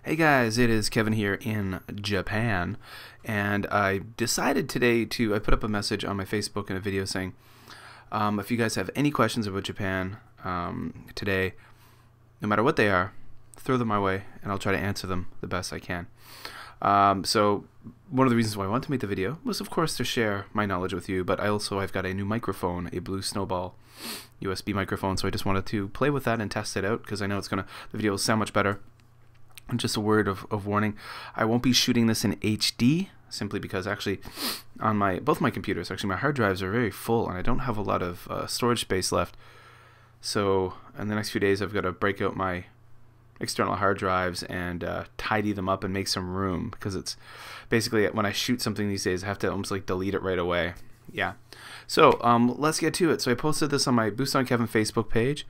Hey guys, it is Kevin here in Japan, and I decided today I put up a message on my Facebook and a video saying, if you guys have any questions about Japan today, no matter what they are, throw them my way, and I'll try to answer them the best I can. So one of the reasons why I wanted to make the video was, of course, to share my knowledge with you, but I've got a new microphone, a Blue Snowball USB microphone, so I just wanted to play with that and test it out because I know the video will sound much better. And just a word of warning, I won't be shooting this in HD simply because actually on both my computers, actually my hard drives are very full and I don't have a lot of storage space left. So in the next few days I've got to break out my external hard drives and tidy them up and make some room, because it's basically when I shoot something these days I have to almost like delete it right away. Yeah. So let's get to it. So I posted this on my BusanKevin Facebook page.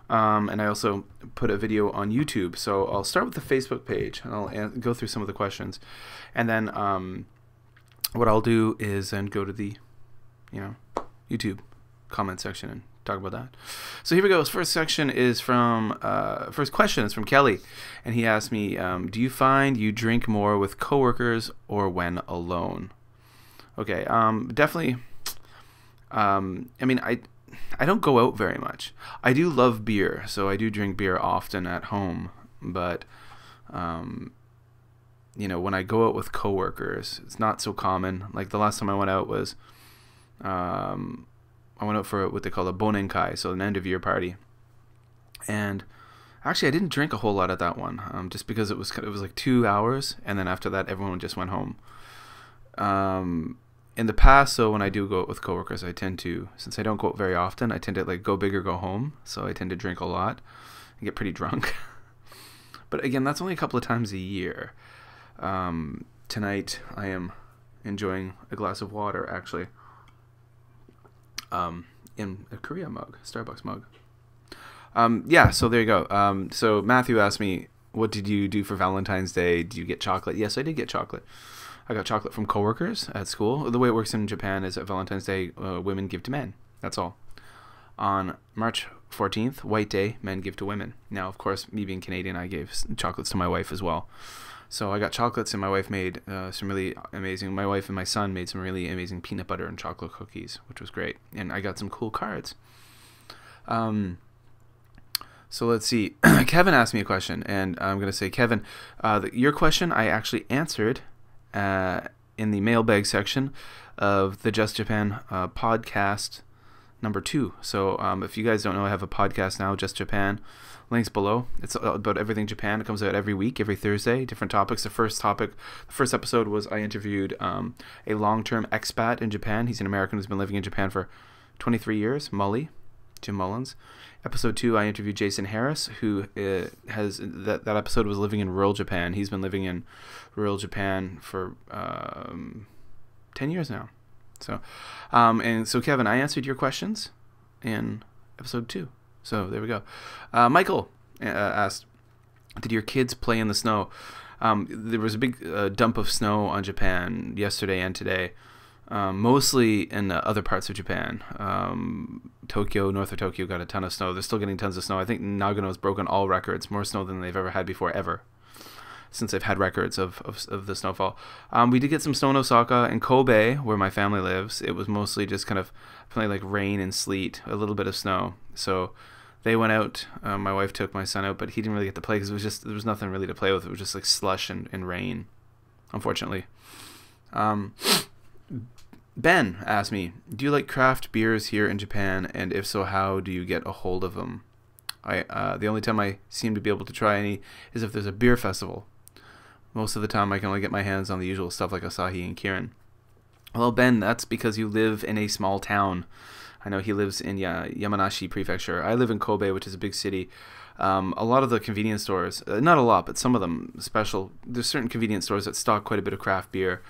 And I also put a video on YouTube. So I'll start with the Facebook page and I'll go through some of the questions, and then what I'll do is then go to the YouTube comment section and talk about that. So here we go. This first question is from Kelly, and he asked me, do you find you drink more with coworkers or when alone? Okay, definitely. I mean, I don't go out very much. I do love beer, so I do drink beer often at home. But, when I go out with coworkers, it's not so common. Like the last time I went out was, I went out for what they call a bonenkai, so an end of year party. And actually, I didn't drink a whole lot at that one, just because it was like 2 hours, and then after that, everyone just went home. In the past, so when I do go out with coworkers, I tend to, since I don't go out very often, I tend to like go big or go home. So I tend to drink a lot and get pretty drunk. But again, that's only a couple of times a year. Tonight, I am enjoying a glass of water, actually, in a Korea mug, Starbucks mug. Yeah, so there you go. So Matthew asked me, what did you do for Valentine's Day? Did you get chocolate? Yes, I did get chocolate. I got chocolate from coworkers at school. The way it works in Japan is at Valentine's Day, women give to men. That's all. On March 14th, White Day, men give to women. Now, of course, me being Canadian, I gave chocolates to my wife as well. So I got chocolates, and my wife made some really amazing. My wife and my son made some really amazing peanut butter and chocolate cookies, which was great. And I got some cool cards. So let's see. Kevin asked me a question, and I'm going to say, Kevin, your question I actually answered in the mailbag section of the Just Japan podcast number 2. So if you guys don't know, I have a podcast now, Just Japan. Links below. It's about everything Japan. It comes out every week, every Thursday, different topics. The first episode was I interviewed a long-term expat in Japan. He's an American who's been living in Japan for 23 years, Jim Mullins. Episode 2, I interviewed Jason Harris, who that episode was living in rural Japan. He's been living in rural Japan for 10 years now. So, and so Kevin, I answered your questions in episode 2. So there we go. Michael asked, did your kids play in the snow? There was a big dump of snow on Japan yesterday and today. Mostly in other parts of Japan. Tokyo, north of Tokyo, got a ton of snow. They're still getting tons of snow. I think Nagano's broken all records, more snow than they've ever had before, ever, since they've had records of the snowfall. We did get some snow in Osaka and Kobe, where my family lives. It was mostly just kind of plenty like rain and sleet, a little bit of snow. So they went out. My wife took my son out, but he didn't really get to play because there was nothing really to play with. It was just like slush and rain, unfortunately. Ben asked me, do you like craft beers here in Japan, and if so, how do you get a hold of them? The only time I seem to be able to try any is if there's a beer festival. Most of the time I can only get my hands on the usual stuff like Asahi and Kirin. Well, Ben, that's because you live in a small town. I know he lives in Yamanashi Prefecture. I live in Kobe, which is a big city. A lot of the convenience stores, not a lot, but some of them special, there's certain convenience stores that stock quite a bit of craft beer.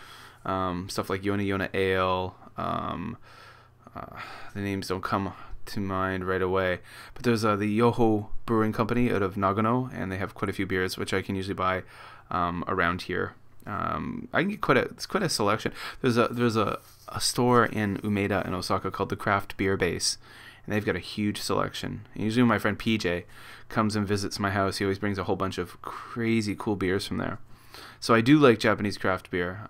Stuff like Yona Yona Ale. The names don't come to mind right away, but there's the Yoho Brewing Company out of Nagano, and they have quite a few beers which I can usually buy around here. I can get quite a selection. There's a store in Umeda in Osaka called the Craft Beer Base, and they've got a huge selection. And usually when my friend PJ comes and visits my house, he always brings a whole bunch of crazy cool beers from there. So I do like Japanese craft beer.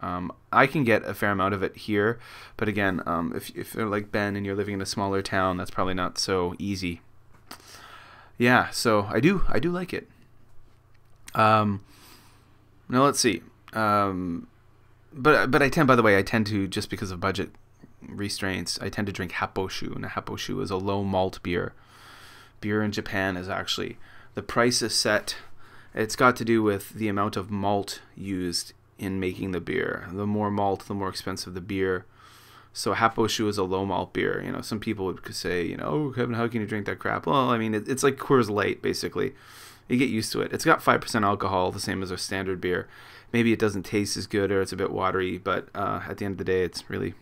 I can get a fair amount of it here, but again, if you're like Ben and you're living in a smaller town, that's probably not so easy. Yeah, so I do like it. Now let's see. But I tend, by the way, I tend to, just because of budget restraints, I tend to drink Haposhu. And a Haposhu is a low malt beer. Beer in Japan is actually, the price is set. It's got to do with the amount of malt used in making the beer. The more malt, the more expensive the beer. So Haposhu is a low malt beer. You know, some people would say, you know, oh, Kevin, how can you drink that crap? Well, I mean, it's like Coors Light, basically. You get used to it. It's got 5% alcohol, the same as our standard beer. Maybe it doesn't taste as good, or it's a bit watery, but at the end of the day, it's really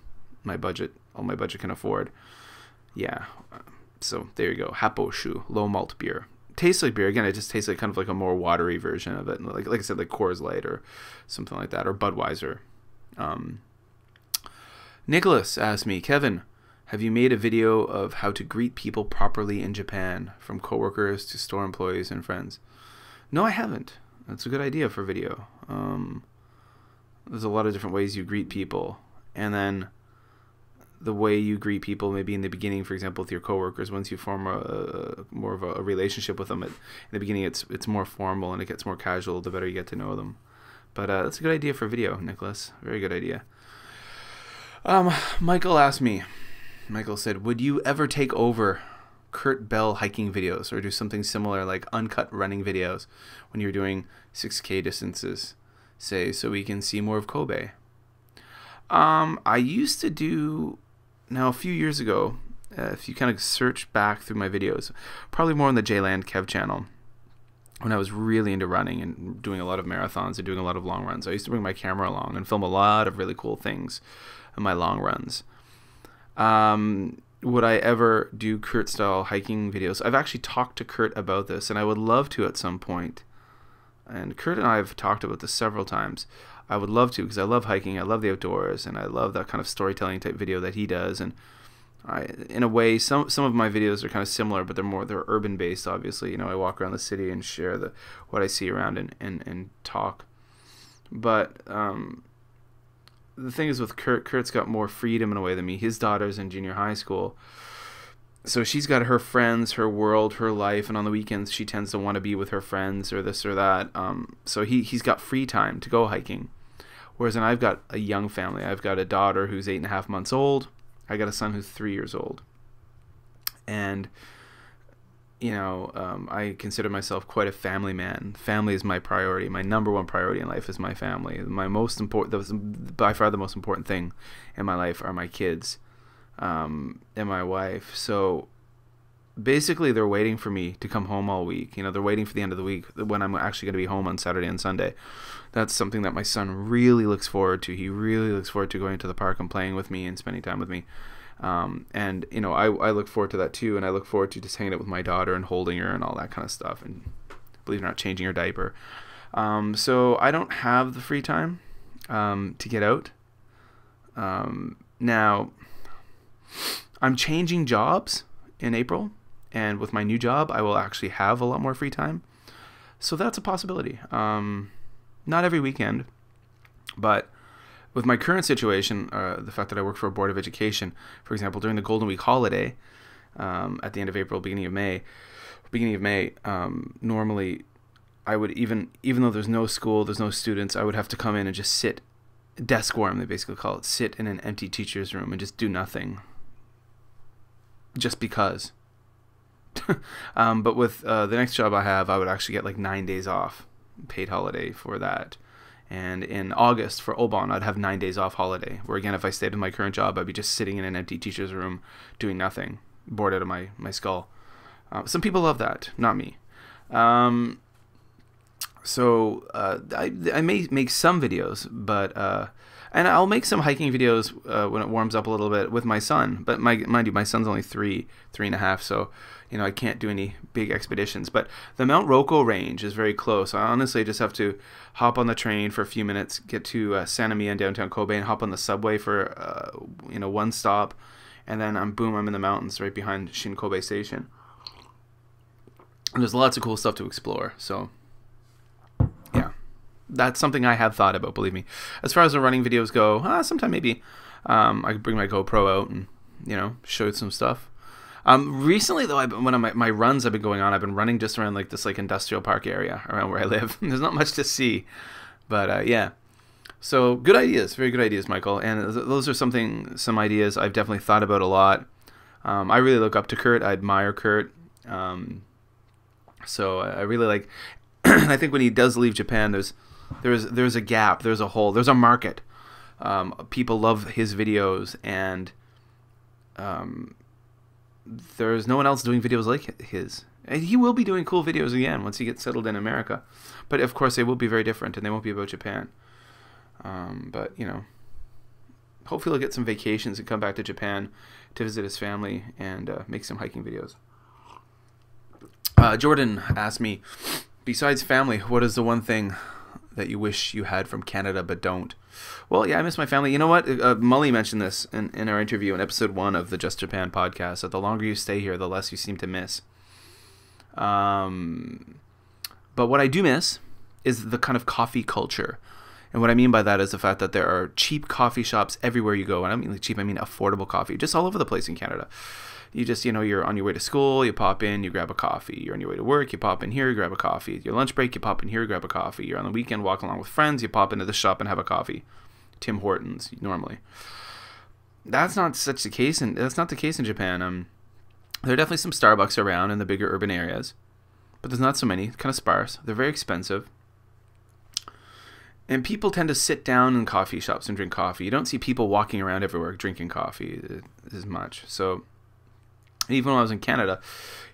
my budget. All my budget can afford. Yeah. So there you go. Haposhu, low malt beer. Tastes like beer. Again, it just tastes like kind of like a more watery version of it. Like I said, like Coors Light or something like that, or Budweiser. Nicholas asked me, Kevin, have you made a video of how to greet people properly in Japan, from coworkers to store employees and friends? No, I haven't. That's a good idea for video. There's a lot of different ways you greet people, and then the way you greet people, maybe in the beginning, for example, with your coworkers, once you form more of a relationship with them, in the beginning it's more formal and it gets more casual the better you get to know them. But that's a good idea for video, Nicholas. Very good idea. Michael asked me, Michael said, would you ever take over Kurt Bell hiking videos, or do something similar like uncut running videos when you're doing 6K distances, say, so we can see more of Kobe? I used to do, now a few years ago, if you kind of search back through my videos, probably more on the Jland Kev channel, when I was really into running and doing a lot of marathons and doing a lot of long runs, I used to bring my camera along and film a lot of really cool things in my long runs. Would I ever do Kurt style hiking videos? I've actually talked to Kurt about this, and I would love to at some point. And Kurt and I have talked about this several times. I would love to, because I love hiking, I love the outdoors, and I love that kind of storytelling type video that he does. And in a way, some of my videos are kind of similar, but they're urban based. Obviously, you know, I walk around the city and share what I see around and talk. But the thing is with Kurt's got more freedom in a way than me. His daughter's in junior high school, so she's got her friends, her world, her life, and on the weekends she tends to want to be with her friends or this or that. So he's got free time to go hiking, whereas I've got a young family. I've got a daughter who's 8.5 months old. I got a son who's 3 years old, and you know, I consider myself quite a family man. Family is my priority. My number one priority in life is my family. My most important, by far the most important thing in my life are my kids, and my wife. So basically they're waiting for me to come home all week. You know, they're waiting for the end of the week when I'm actually going to be home on Saturday and Sunday. That's something that my son really looks forward to. He really looks forward to going to the park and playing with me and spending time with me. And you know, I look forward to that too, and I look forward to just hanging out with my daughter and holding her and all that kind of stuff, and believe it or not, changing her diaper. So I don't have the free time to get out. Now I'm changing jobs in April, and with my new job I will actually have a lot more free time, so that's a possibility. Not every weekend, but with my current situation, the fact that I work for a board of education, for example, during the Golden Week holiday, at the end of April, beginning of May, normally I would, even though there's no school, there's no students, I would have to come in and just sit, desk warm, they basically call it, sit in an empty teacher's room and just do nothing, just because. But with the next job I have, I would actually get like 9 days off, paid holiday for that. And in August for Obon, I'd have 9 days off holiday, where again, if I stayed in my current job, I'd be just sitting in an empty teacher's room doing nothing, bored out of my skull. Some people love that, not me. So I may make some videos, but and I'll make some hiking videos when it warms up a little bit with my son. But mind you, my son's only 3.5, so you know, I can't do any big expeditions. But the Mount Roko range is very close. I honestly just have to hop on the train for a few minutes, get to Sanamiya in downtown Kobe, and hop on the subway for you know, one stop, and then boom, I'm in the mountains right behind Shinkobe Station. And there's lots of cool stuff to explore. So yeah, that's something I have thought about, believe me. As far as the running videos go, sometime maybe I could bring my GoPro out and, you know, show you some stuff. Recently though, one of my runs I've been going on, I've been running just around like this like industrial park area around where I live. There's not much to see, but yeah. So good ideas, very good ideas, Michael. And those are some ideas I've definitely thought about a lot. I really look up to Kurt. I admire Kurt. So I really like. I think when he does leave Japan, there's a gap, there's a hole, there's a market. People love his videos, and there's no one else doing videos like his. And he will be doing cool videos again once he gets settled in America. But of course, they will be very different, and they won't be about Japan. But, you know, hopefully he'll get some vacations and come back to Japan to visit his family and make some hiking videos. Jordan asked me, besides family, what is the one thing that you wish you had from Canada but don't? Well, yeah, I miss my family. You know what? Mully mentioned this in our interview in episode 1 of the Just Japan podcast, that the longer you stay here, the less you seem to miss. But what I do miss is the kind of coffee culture. And what I mean by that is the fact that there are cheap coffee shops everywhere you go. And I don't mean like cheap, I mean affordable coffee, just all over the place in Canada. You just, you know, you're on your way to school, you pop in, you grab a coffee. You're on your way to work, you pop in here, you grab a coffee. Your lunch break, you pop in here, grab a coffee. You're on the weekend walking along with friends, you pop into the shop and have a coffee. Tim Hortons, normally. That's not such the case, and that's not the case in Japan. There are definitely some Starbucks around in the bigger urban areas, but there's not so many. Kind of sparse. They're very expensive. And people tend to sit down in coffee shops and drink coffee. You don't see people walking around everywhere drinking coffee as much. So even when I was in Canada,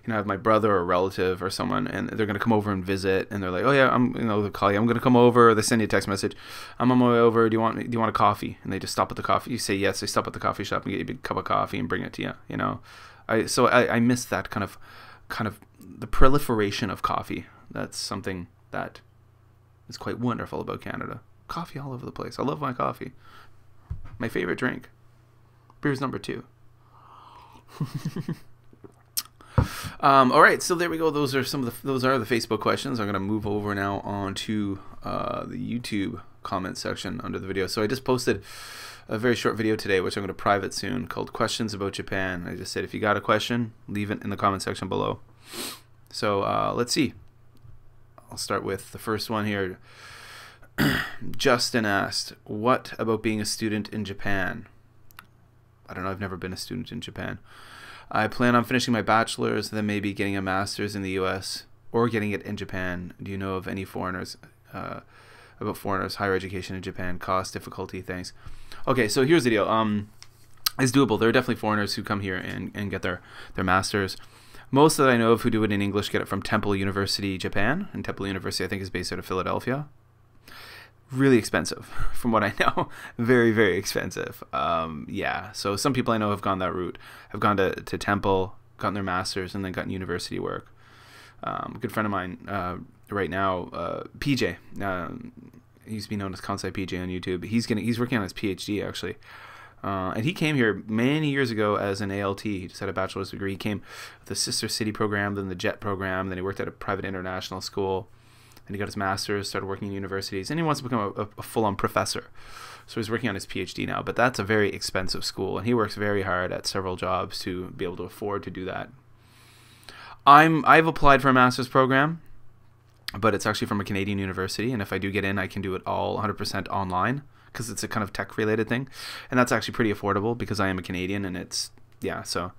you know, I have my brother or a relative or someone, and they're going to come over and visit, and they're like, oh yeah, they'll call you, I'm going to come over. They send you a text message. I'm on my way over. Do you want a coffee? And they just stop at the coffee. You say yes. They stop at the coffee shop and get you a big cup of coffee and bring it to you. You know, I miss that kind of the proliferation of coffee. That's something that is quite wonderful about Canada. Coffee all over the place. I love my coffee. My favorite drink. Beer's number 2. All right, so there we go. Those are the Facebook questions. I'm going to move over now on to the YouTube comment section under the video. So I just posted a very short video today, which I'm going to private soon, called Questions About Japan. I just said, if you got a question, leave it in the comment section below. So let's see. I'll start with the first one here. Justin asked, what about being a student in Japan? I don't know. I've never been a student in Japan. I plan on finishing my bachelor's, then maybe getting a master's in the U.S. or getting it in Japan. Do you know of any foreigners, about foreigners, higher education in Japan, cost, difficulty, things? Okay, so here's the deal. It's doable. There are definitely foreigners who come here and get their master's. Most that I know of who do it in English get it from Temple University, Japan. And Temple University, I think, is based out of Philadelphia. Really expensive, from what I know. Very, very expensive. Yeah, so some people I know have gone that route. Have gone to Temple, gotten their master's, and then gotten university work. A good friend of mine right now, PJ, he used to be known as Kansai PJ on YouTube. He's working on his PhD, actually. And he came here many years ago as an ALT. He just had a bachelor's degree. He came with the Sister City program, then the JET program, then he worked at a private international school. And he got his master's, started working in universities, and he wants to become a full-on professor. So he's working on his PhD now, but that's a very expensive school, and he works very hard at several jobs to be able to afford to do that. I've applied for a master's program, but it's actually from a Canadian university, and if I do get in, I can do it all 100% online, because it's a kind of tech-related thing, and that's actually pretty affordable because I am a Canadian, and it's, yeah, so...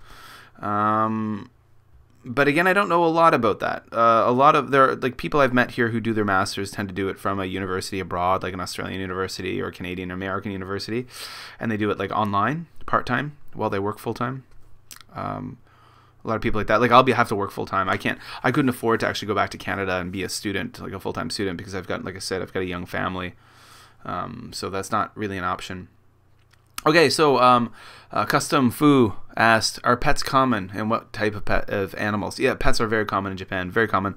But again, I don't know a lot about that. There are like people I've met here who do their masters tend to do it from a university abroad, like an Australian university or a Canadian or American university, and they do it like online, part-time, while they work full-time. A lot of people like that. Like I'll have to work full-time. I couldn't afford to actually go back to Canada and be a student, like a full-time student, because I've got, like I said, I've got a young family. So that's not really an option. Okay, so Custom Foo asked, are pets common, and what type of animals? Yeah, pets are very common in Japan, very common.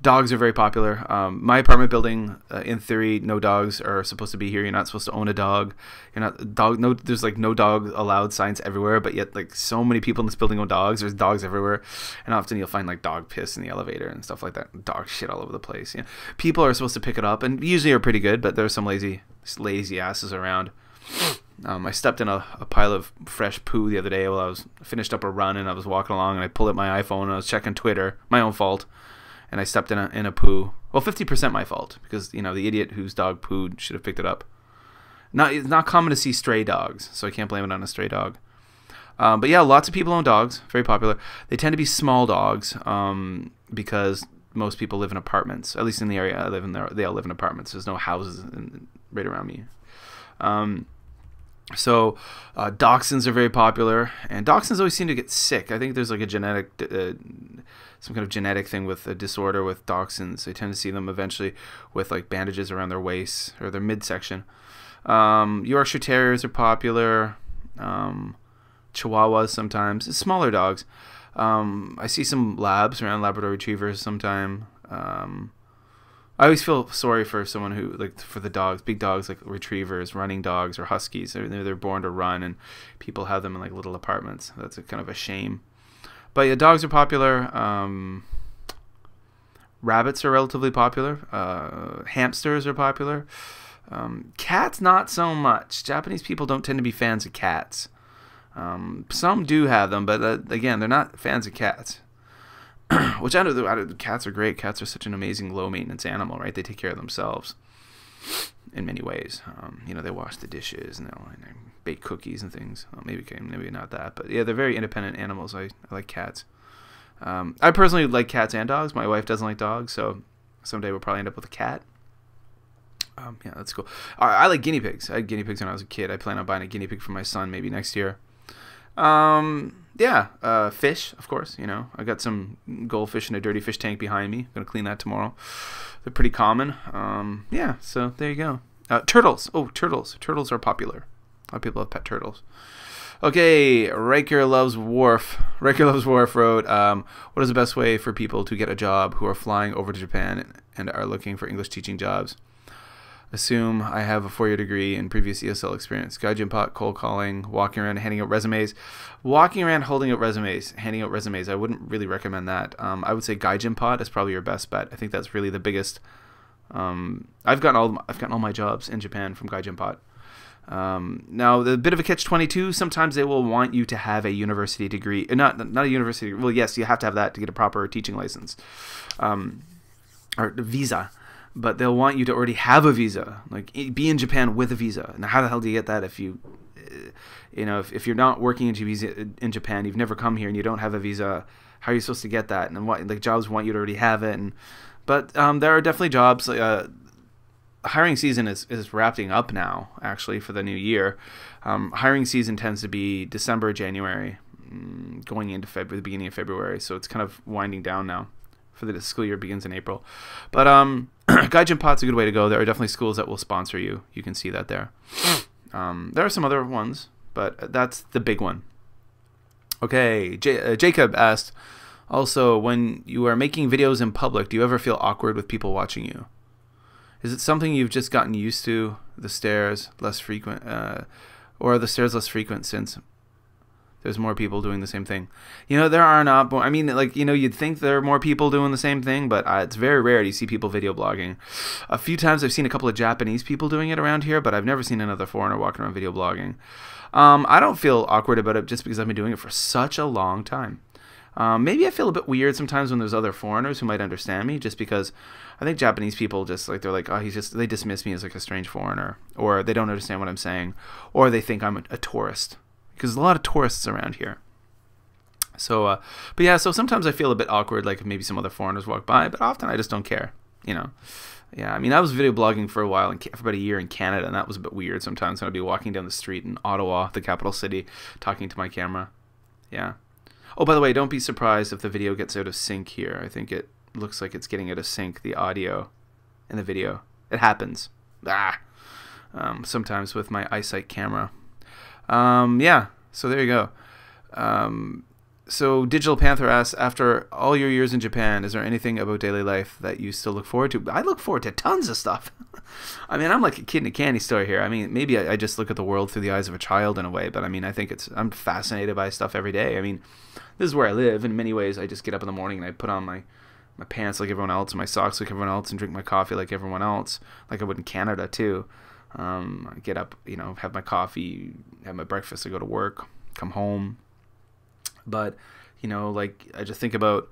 Dogs are very popular. My apartment building, in theory, no dogs are supposed to be here. You're not supposed to own a dog. You're not dog. No, there's like no dog allowed signs everywhere. But yet, like so many people in this building own dogs. There's dogs everywhere, and often you'll find like dog piss in the elevator and stuff like that. Dog shit all over the place. Yeah, people are supposed to pick it up, and usually are pretty good. But there's some lazy asses around. I stepped in a pile of fresh poo the other day while I was finished up a run, and I was walking along, and I pulled up my iPhone and I was checking Twitter. My own fault. And I stepped in a poo. Well, 50% my fault, because the idiot whose dog pooed should have picked it up. It's not common to see stray dogs, so I can't blame it on a stray dog. But yeah, lots of people own dogs. Very popular. They tend to be small dogs, because most people live in apartments. At least in the area I live in, they all live in apartments. There's no houses right around me. So dachshunds are very popular, and dachshunds always seem to get sick. I think there's like a genetic, some kind of genetic thing with a disorder with dachshunds. I tend to see them eventually with like bandages around their waists or their midsection. Yorkshire Terriers are popular. Chihuahuas sometimes. It's smaller dogs. I see some labs around, Labrador Retrievers sometime. I always feel sorry for someone who, like, for the dogs, big dogs like retrievers, running dogs, or huskies. They're born to run, and people have them in like little apartments. That's kind of a shame. But yeah, dogs are popular. Rabbits are relatively popular. Hamsters are popular. Cats, not so much. Japanese people don't tend to be fans of cats. Some do have them, but again, they're not fans of cats. Which cats are great. Cats are such an amazing low maintenance animal, right? They take care of themselves in many ways. They wash the dishes and they bake cookies and things. Well, maybe not that, but yeah, they're very independent animals. I like cats. I personally like cats and dogs. My wife doesn't like dogs, so someday we'll probably end up with a cat. Yeah, that's cool. I like guinea pigs. I had guinea pigs when I was a kid. I plan on buying a guinea pig for my son maybe next year. Yeah, fish, of course. I got some goldfish in a dirty fish tank behind me. I'm gonna clean that tomorrow. They're pretty common. Yeah, so there you go. Turtles. Oh, turtles. Turtles are popular. A lot of people have pet turtles. Okay, Riker Loves Wharf. Riker Loves Wharf wrote, what is the best way for people to get a job who are flying over to Japan and are looking for English teaching jobs? Assume I have a 4-year degree and previous ESL experience. Gaijin pot, cold calling, walking around handing out resumes. Walking around holding out resumes, handing out resumes, I wouldn't really recommend that. I would say Gaijin pot is probably your best bet. I think that's really the biggest. I've gotten all my jobs in Japan from Gaijin pot. Now, the bit of a catch-22, sometimes they will want you to have a university degree. Not a university. Well, yes, you have to have that to get a proper teaching license. Or visa. But they'll want you to already have a visa, like be in Japan with a visa. Now, how the hell do you get that if you, if you're not working in Japan, you've never come here, and you don't have a visa? How are you supposed to get that? And what jobs want you to already have it? But there are definitely jobs. Hiring season is wrapping up now, actually, for the new year. Hiring season tends to be December, January, going into the beginning of February. So it's kind of winding down now. For the school year begins in April. But Gaijin Pot's a good way to go. There are definitely schools that will sponsor you. You can see that there. There are some other ones, but that's the big one. Okay, Jacob asked, also, when you are making videos in public, do you ever feel awkward with people watching you? Is it something you've just gotten used to, the stares less frequent, or are the stares less frequent since there's more people doing the same thing? There are not more. I mean, you'd think there are more people doing the same thing, but it's very rare to see people video blogging. A few times I've seen a couple of Japanese people doing it around here, but I've never seen another foreigner walking around video blogging. I don't feel awkward about it just because I've been doing it for such a long time. Maybe I feel a bit weird sometimes when there's other foreigners who might understand me, just because I think Japanese people they're like, oh, they dismiss me as like a strange foreigner, or they don't understand what I'm saying, or they think I'm a tourist. Because there's a lot of tourists around here. So, but yeah, so sometimes I feel a bit awkward, like maybe some other foreigners walk by, but often I just don't care, Yeah, I mean, I was video blogging for a while, for about a year in Canada, and that was a bit weird sometimes when I'd be walking down the street in Ottawa, the capital city, talking to my camera. Yeah. Oh, by the way, don't be surprised if the video gets out of sync here. I think it looks like it's getting out of sync, the audio and the video. It happens. Sometimes with my eyesight camera. Yeah, so there you go. So Digital Panther asks, after all your years in Japan, is there anything about daily life that you still look forward to? I look forward to tons of stuff. I mean, I'm like a kid in a candy store here. I mean, maybe I just look at the world through the eyes of a child in a way, but I mean, I think I'm fascinated by stuff every day. I mean, this is where I live. In many ways, I just get up in the morning and I put on my pants like everyone else, and my socks like everyone else, and drink my coffee like everyone else, like I would in Canada too. I get up, have my coffee, have my breakfast, I go to work, come home. But, like I just think about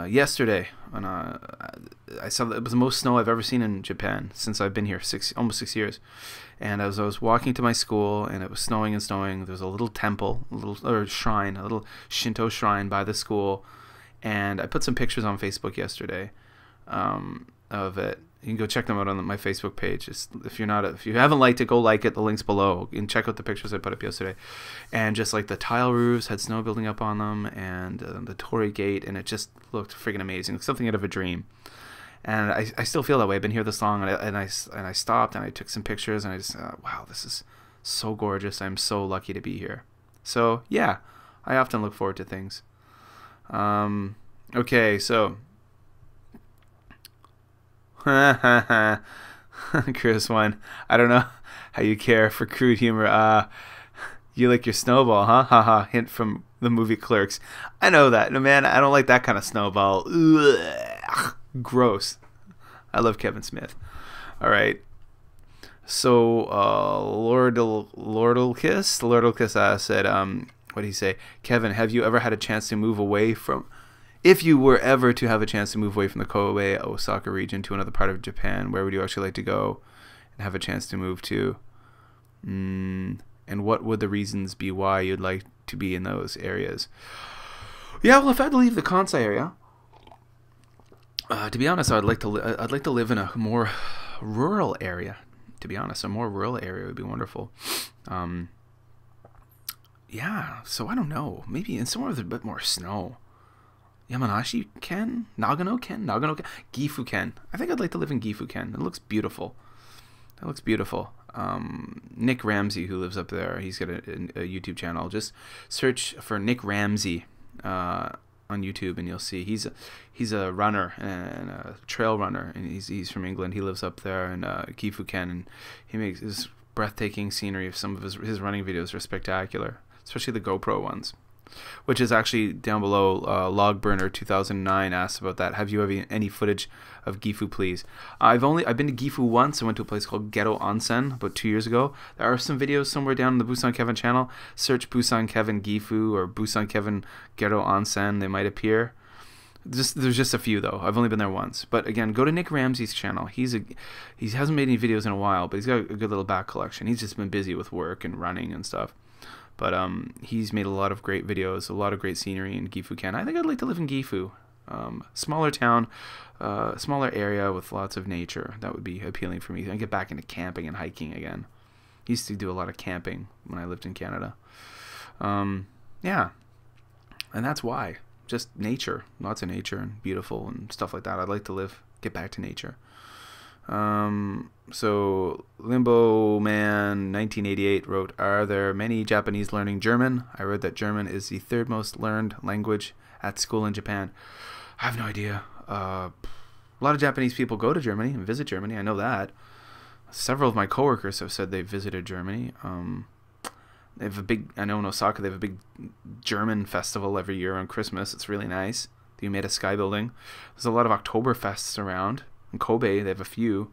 yesterday when I saw that it was the most snow I've ever seen in Japan since I've been here almost 6 years. And as I was walking to my school and it was snowing and snowing, there was a little temple, a little Shinto shrine by the school. And I put some pictures on Facebook yesterday of it. You can go check them out on my Facebook page. Just, if you haven't liked it, go like it. The link's below. And check out the pictures I put up yesterday. And just like the tile roofs had snow building up on them, and the torii gate, and it just looked freaking amazing. Something out of a dream. And I still feel that way. I've been here this long, and I stopped and I took some pictures, and I just wow, this is so gorgeous. I'm so lucky to be here. So yeah, I often look forward to things. Okay, so. Chris one, I don't know how you care for crude humor. You like your snowball, huh? Haha. Hint from the movie Clerks. I know that. No, man, I don't like that kind of snowball. Ugh, gross. I love Kevin Smith. All right. So Lordalkiss said, what did he say? Kevin, have you ever had a chance to move away from? If you were ever to have a chance to move away from the Kobe, Osaka region to another part of Japan, where would you actually like to go and have a chance to move to? And what would the reasons be why you'd like to be in those areas? Yeah, well, if I had to leave the Kansai area, to be honest, I'd like to live in a more rural area. To be honest, a more rural area would be wonderful. Yeah, so I don't know. Maybe in somewhere with a bit more snow. Yamanashi-ken? Nagano-ken? Gifu-ken. I think I'd like to live in Gifu-ken. It looks beautiful. Nick Ramsey, who lives up there, he's got a YouTube channel. Just search for Nick Ramsey on YouTube, and you'll see he's a runner and a trail runner, and he's from England. He lives up there in Gifu-ken, and he makes his breathtaking scenery of some of his running videos are spectacular, especially the GoPro ones. Which is actually down below. Logburner 2009 asks about that. Have you ever any footage of Gifu, please? I've been to Gifu once. I went to a place called Ghetto Onsen about 2 years ago. There are some videos somewhere down in the BusanKevin channel. Search BusanKevin Gifu or BusanKevin Ghetto Onsen. They might appear. There's just a few though. I've only been there once. But again, go to Nick Ramsey's channel. He hasn't made any videos in a while, but he's got a good little back collection. He's just been busy with work and running and stuff. But he's made a lot of great videos, a lot of great scenery in Gifu-ken. I think I'd like to live in Gifu. Smaller town, smaller area with lots of nature. That would be appealing for me. I get back into camping and hiking again. Used to do a lot of camping when I lived in Canada. Yeah, and that's why. Just nature, lots of nature and beautiful and stuff like that. I'd like to get back to nature. So Limbo Man 1988 wrote, are there many Japanese learning German? I read that German is the third most learned language at school in Japan. I have no idea. A lot of Japanese people go to Germany and visit Germany. I know that. Several of my coworkers have said they visited Germany. They have I know in Osaka they have a big German festival every year on Christmas. It's really nice. The Umeda Sky Building. There's a lot of Oktoberfests around. In Kobe, they have a few.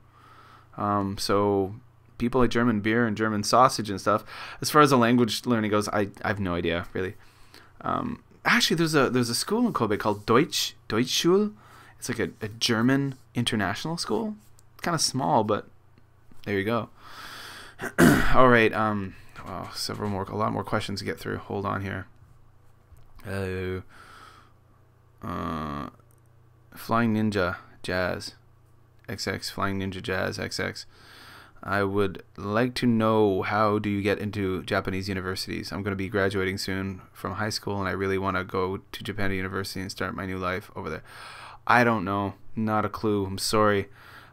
So people like German beer and German sausage and stuff. As far as the language learning goes, I have no idea really. Actually, there's a school in Kobe called Deutschschule. It's like a German international school. It's kind of small, but there you go. All right. Wow, a lot more questions to get through. Hold on here. Flying Ninja Jazz. XX Flying Ninja Jazz XX. I would like to know, how do you get into Japanese universities? I'm going to be graduating soon from high school, and I really want to go to Japan University and start my new life over there. I don't know. Not a clue. I'm sorry.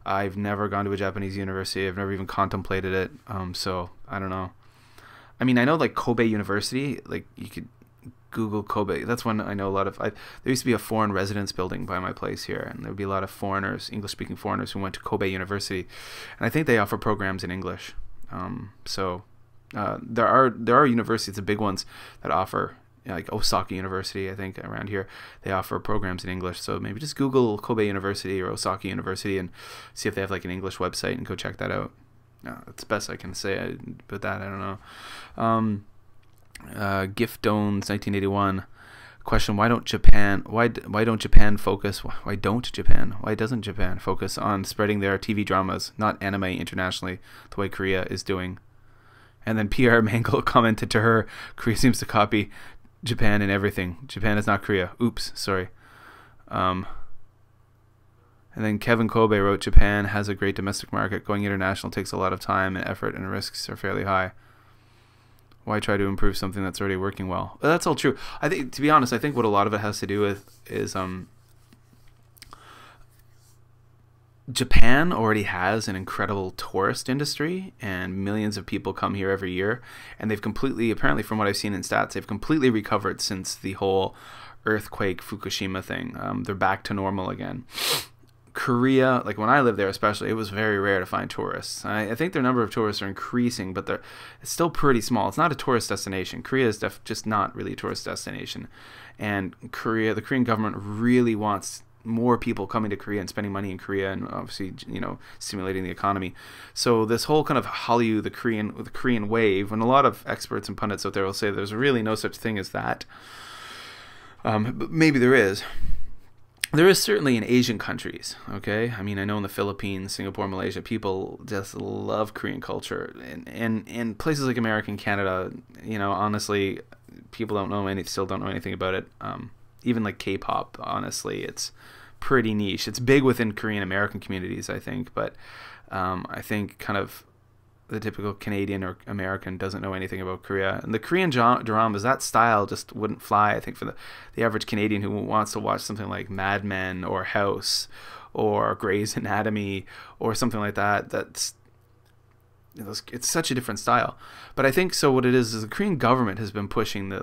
I've never gone to a Japanese university. I've never even contemplated it. So I don't know. I mean, I know like Kobe University, like you could Google Kobe. That's one I know a lot of. There used to be a foreign residence building by my place here, and there would be a lot of foreigners, English-speaking foreigners, who went to Kobe University, and I think they offer programs in English. There are universities, the big ones, that offer, like Osaka University, I think around here, they offer programs in English. So maybe just Google Kobe University or Osaka University and see if they have like an English website, and go check that out. That's the best I can say about that. I don't know. Gift Dones 1981 question: Why doesn't Japan focus on spreading their TV dramas, not anime, internationally, the way Korea is doing? And then PR Mangle commented to her, Korea seems to copy Japan in everything. Japan is not Korea. Oops, sorry. And then Kevin Kobe wrote, Japan has a great domestic market. Going international takes a lot of time and effort, and risks are fairly high. Why try to improve something that's already working well? Well, that's all true. I think, to be honest, I think what a lot of it has to do with is Japan already has an incredible tourist industry, and millions of people come here every year, and they've completely, apparently from what I've seen in stats, they've completely recovered since the whole earthquake Fukushima thing. They're back to normal again. Korea, like when I lived there especially, it was very rare to find tourists. I think their number of tourists are increasing, but it's still pretty small. It's not a tourist destination. Korea is just not really a tourist destination. And the Korean government really wants more people coming to Korea and spending money in Korea, and obviously, stimulating the economy. So this whole kind of Hallyu, the Korean wave, and a lot of experts and pundits out there will say there's really no such thing as that. But maybe there is. There is certainly in Asian countries, okay? I mean, I know in the Philippines, Singapore, Malaysia, people just love Korean culture. And in places like America and Canada, honestly, people still don't know anything about it. Even like K-pop, honestly, it's pretty niche. It's big within Korean American communities, I think, but I think kind of the typical Canadian or American doesn't know anything about Korea. And the Korean dramas, that style just wouldn't fly, I think, for the average Canadian who wants to watch something like Mad Men or House or Grey's Anatomy or something like that. It's such a different style. But I think so what it is the Korean government has been pushing the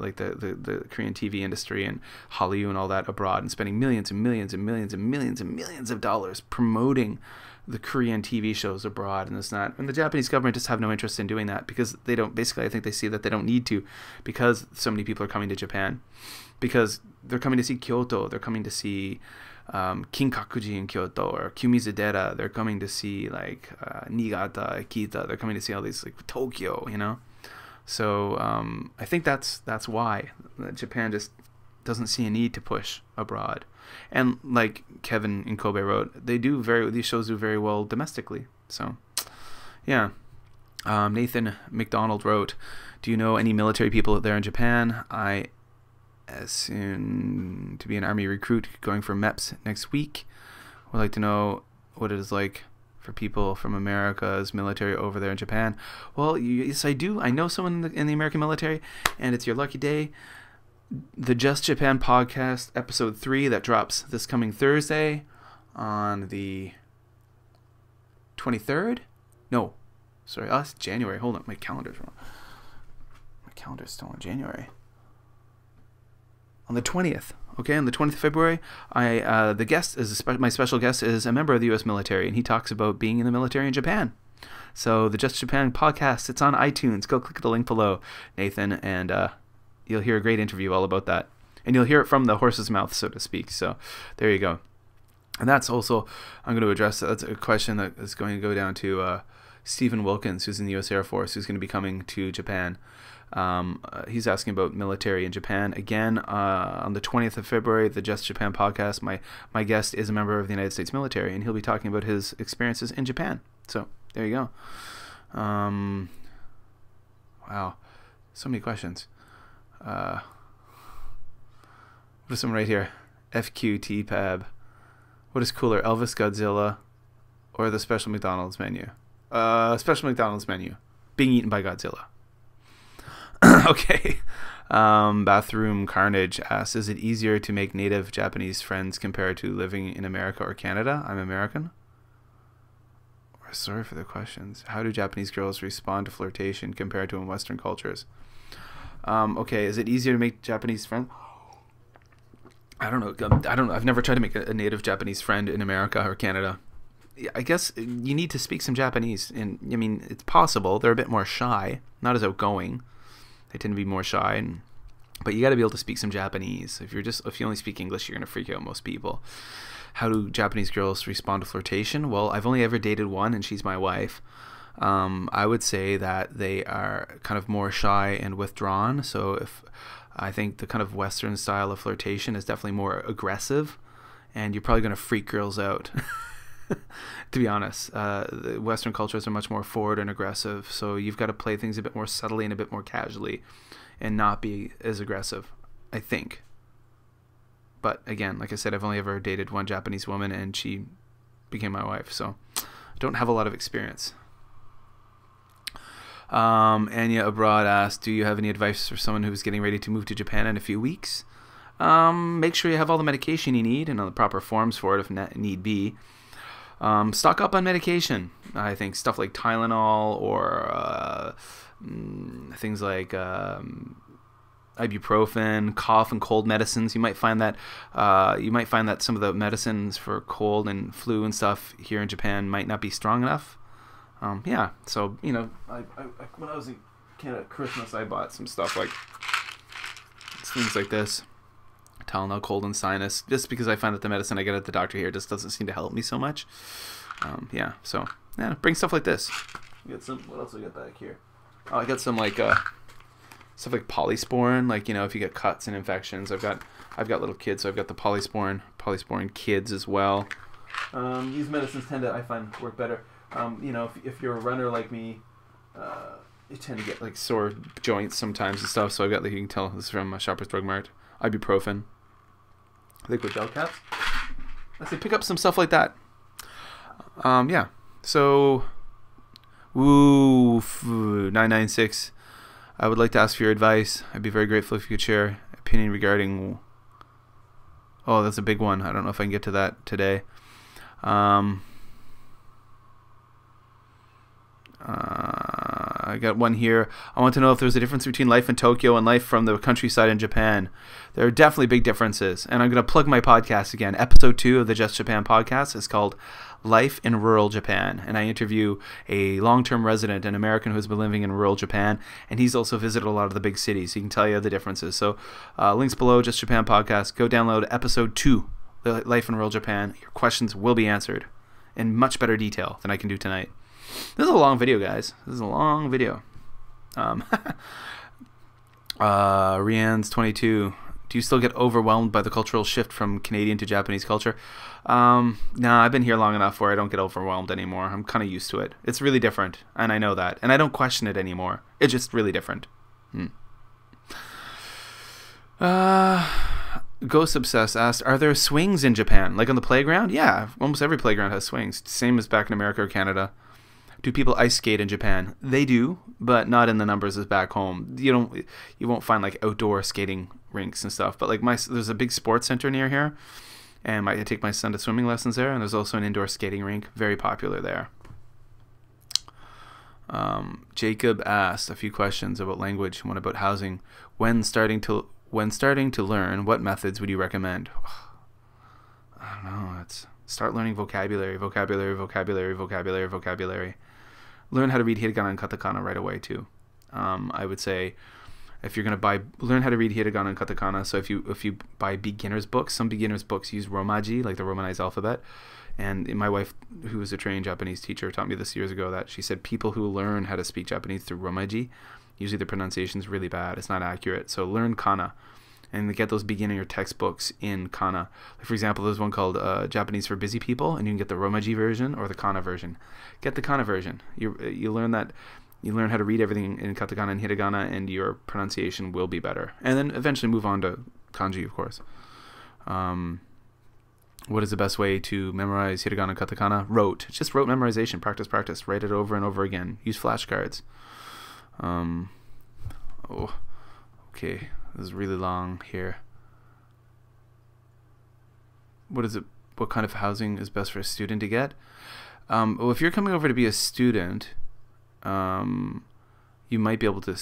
Korean TV industry and Hallyu and all that abroad, and spending millions and millions and millions and millions and millions of dollars promoting the Korean TV shows abroad and this and that. And the Japanese government just have no interest in doing that, because they don't, basically I think they see that they don't need to, because so many people are coming to Japan, because they're coming to see Kyoto, they're coming to see Kinkakuji in Kyoto, or Kumizudera, they're coming to see like Niigata, Akita, they're coming to see all these, like Tokyo, So I think that's why Japan just doesn't see a need to push abroad. And like Kevin in Kobe wrote, these shows do very well domestically. So yeah. Nathan McDonald wrote, do you know any military people there in Japan? I soon to be an army recruit going for MEPS next week. Would like to know what it is like for people from America's military over there in Japan. Well, yes, I do. I know someone in the American military, and it's your lucky day. The Just Japan podcast, episode 3, that drops this coming Thursday on the 23rd? No, sorry, it's January. Hold on, my calendar's wrong. My calendar's still in January. On the 20th, okay, on the 20th of February, the guest is my special guest is a member of the U.S. military, and he talks about being in the military in Japan. So the Just Japan podcast, it's on iTunes. Go click the link below, Nathan, and you'll hear a great interview all about that, and you'll hear it from the horse's mouth, so to speak. So there you go. And that's also, I'm going to address, that's a question that is going to go down to Stephen Wilkins, who's in the U.S. Air Force, who's going to be coming to Japan. He's asking about military in Japan. Again, on the 20th of February, the Just Japan podcast, my guest is a member of the United States military, and he'll be talking about his experiences in Japan. So there you go. Wow, so many questions. What is some right here? FQT Pab. What is cooler, Elvis Godzilla or the special McDonald's menu? Special McDonald's menu. Being eaten by Godzilla. Okay. Bathroom Carnage asks, is it easier to make native Japanese friends compared to living in America or Canada? I'm American. Sorry for the questions. How do Japanese girls respond to flirtation compared to in Western cultures? Okay, is it easier to make Japanese friends? I don't know. I don't know. I've never tried to make a native Japanese friend in America or Canada. I guess you need to speak some Japanese, and I mean it's possible. They're a bit more shy, not as outgoing. They tend to be more shy, but you got to be able to speak some Japanese. If you only speak English, you're gonna freak out most people. How do Japanese girls respond to flirtation? Well, I've only ever dated one, and she's my wife. I would say that they are kind of more shy and withdrawn. So if I think the kind of Western style of flirtation is definitely more aggressive, and you're probably going to freak girls out. To be honest, the Western cultures are much more forward and aggressive, so you've got to play things a bit more subtly and a bit more casually and not be as aggressive, I think. But again, like I said, I've only ever dated one Japanese woman, and she became my wife, so I don't have a lot of experience. Anya Abroad asked, do you have any advice for someone who's getting ready to move to Japan in a few weeks? Make sure you have all the medication you need and all the proper forms for it if need be. Stock up on medication. I think stuff like Tylenol or things like ibuprofen, cough and cold medicines. You might find that some of the medicines for cold and flu and stuff here in Japan might not be strong enough. Yeah, so I when I was in Canada at Christmas, I bought some stuff like things like this. Tylenol, cold and sinus, just because I find that the medicine I get at the doctor here just doesn't seem to help me so much. Yeah, so yeah, bring stuff like this. Get some. What else do I got back here? Oh, I got some like stuff like Polysporin. Like if you get cuts and infections, I've got little kids, so I've got the Polysporin kids as well. These medicines I find work better. If you're a runner like me, you tend to get like sore joints sometimes and stuff. So I've got you can tell this is from Shoppers Drug Mart. Ibuprofen, liquid gel caps. I say pick up some stuff like that. Yeah. So, 996. I would like to ask for your advice. I'd be very grateful if you could share opinion regarding. Oh, that's a big one. I don't know if I can get to that today. I got one here. I want to know if there's a difference between life in Tokyo and life from the countryside in Japan. There are definitely big differences. And I'm going to plug my podcast again. Episode 2 of the Just Japan podcast is called Life in Rural Japan. And I interview a long-term resident, an American who's been living in rural Japan. And he's also visited a lot of the big cities. He can tell you the differences. So links below, Just Japan podcast. Go download episode 2, Life in Rural Japan. Your questions will be answered in much better detail than I can do tonight. This is a long video, guys. This is a long video. Rianne's 22. Do you still get overwhelmed by the cultural shift from Canadian to Japanese culture? Nah, I've been here long enough where I don't get overwhelmed anymore. I'm kind of used to it. It's really different, and I know that. And I don't question it anymore. It's just really different. Ghost Obsessed asked, are there swings in Japan? Like on the playground? Yeah, almost every playground has swings. Same as back in America or Canada. Do people ice skate in Japan? They do, but not in the numbers as back home. You won't find like outdoor skating rinks and stuff. But like there's a big sports center near here, and I take my son to swimming lessons there. And there's also an indoor skating rink, very popular there. Jacob asked a few questions about language, one about housing. When starting to learn, what methods would you recommend? I don't know. Start learning vocabulary. Learn how to read hiragana and katakana right away too. I would say if you're gonna learn how to read hiragana and katakana. So if you buy beginners books, some beginners books use romaji, like the romanized alphabet. And my wife, who was a trained Japanese teacher, taught me this years ago, that she said people who learn how to speak Japanese through romaji, usually the pronunciation is really bad. It's not accurate. So learn kana. And get those beginner textbooks in kana. Like for example, there's one called Japanese for Busy People, and you can get the romaji version or the kana version. Get the kana version. You learn how to read everything in katakana and hiragana, and your pronunciation will be better. And then eventually move on to kanji, of course. What is the best way to memorize hiragana and katakana? Rote. Just rote memorization. Practice. Write it over and over again. Use flashcards. Okay. This is really long here. What kind of housing is best for a student to get? Well, if you're coming over to be a student, you might be able to.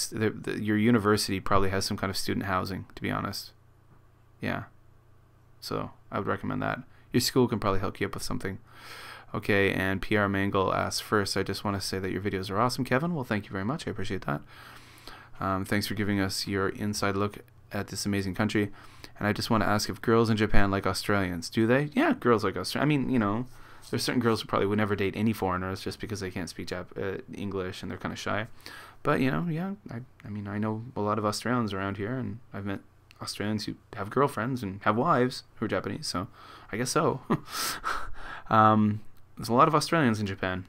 Your university probably has some kind of student housing, to be honest. Yeah. So I would recommend that. Your school can probably hook you up with something. Okay, and PR Mangle asks, first, I just want to say that your videos are awesome, Kevin. Well, thank you very much. I appreciate that. Thanks for giving us your inside look at this amazing country. And I just want to ask if girls in Japan like Australians. Do they? Yeah, girls like Australians. I mean, you know, there's certain girls who probably would never date any foreigners just because they can't speak English and they're kind of shy. But, you know, yeah, I mean, I know a lot of Australians around here, and I've met Australians who have girlfriends and have wives who are Japanese, so I guess so. There's a lot of Australians in Japan.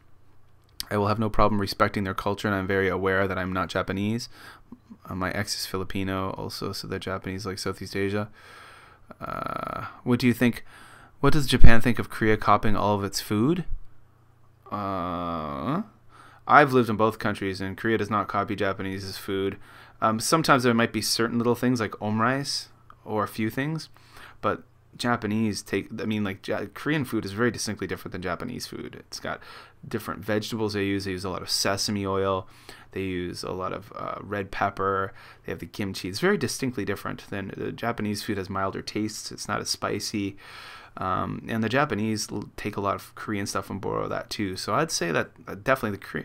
I will have no problem respecting their culture, and I'm very aware that I'm not Japanese. My ex is Filipino also, so they're Japanese, like Southeast Asia. What do you think? What does Japan think of Korea copying all of its food? I've lived in both countries, and Korea does not copy Japanese's food. Sometimes there might be certain little things like omrice or a few things, but Japanese Korean food is very distinctly different than Japanese food. It's got different vegetables they use. They use a lot of sesame oil. They use a lot of red pepper. They have the kimchi. It's very distinctly different than the Japanese food. Has milder tastes. It's not as spicy. And the Japanese take a lot of Korean stuff and borrow that too. So I'd say that definitely the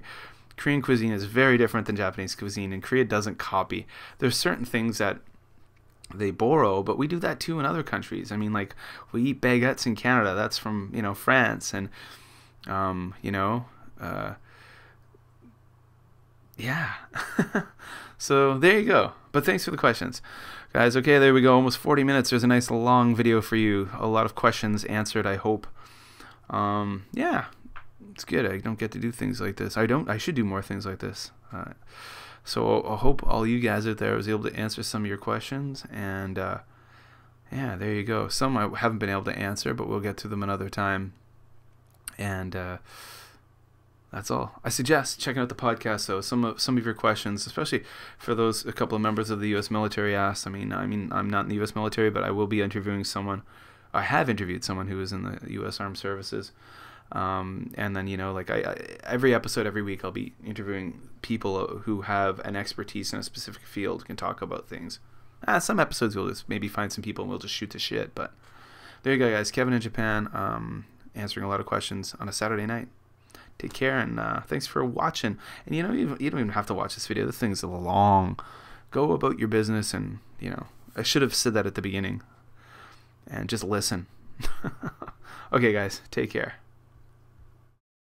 Korean cuisine is very different than Japanese cuisine, and Korea doesn't copy. There's certain things that they borrow, but we do that too in other countries. I mean, like, we eat baguettes in Canada. That's from, you know, France, and yeah. So there you go. But thanks for the questions, guys. Okay, there we go. Almost 40 minutes. There's a nice long video for you. A lot of questions answered, I hope. Yeah, it's good. I don't get to do things like this. I should do more things like this. So I hope all you guys out there was able to answer some of your questions, and yeah, there you go. Some I haven't been able to answer, but we'll get to them another time. And that's all. I suggest checking out the podcast, though. Some of your questions, especially for those a couple of members of the U.S. military asked. I mean, I'm not in the U.S. military, but I will be interviewing someone. I have interviewed someone who is in the U.S. Armed Services. And then, you know, like every episode, every week, I'll be interviewing people who have an expertise in a specific field, can talk about things. Some episodes we'll just maybe find some people and we'll just shoot the shit. But there you go, guys. Kevin in Japan, answering a lot of questions on a Saturday night. Take care, and thanks for watching. And you know, you don't even have to watch this video. This thing's long. Go about your business, and you know, I should have said that at the beginning. And just listen. Okay, guys, take care.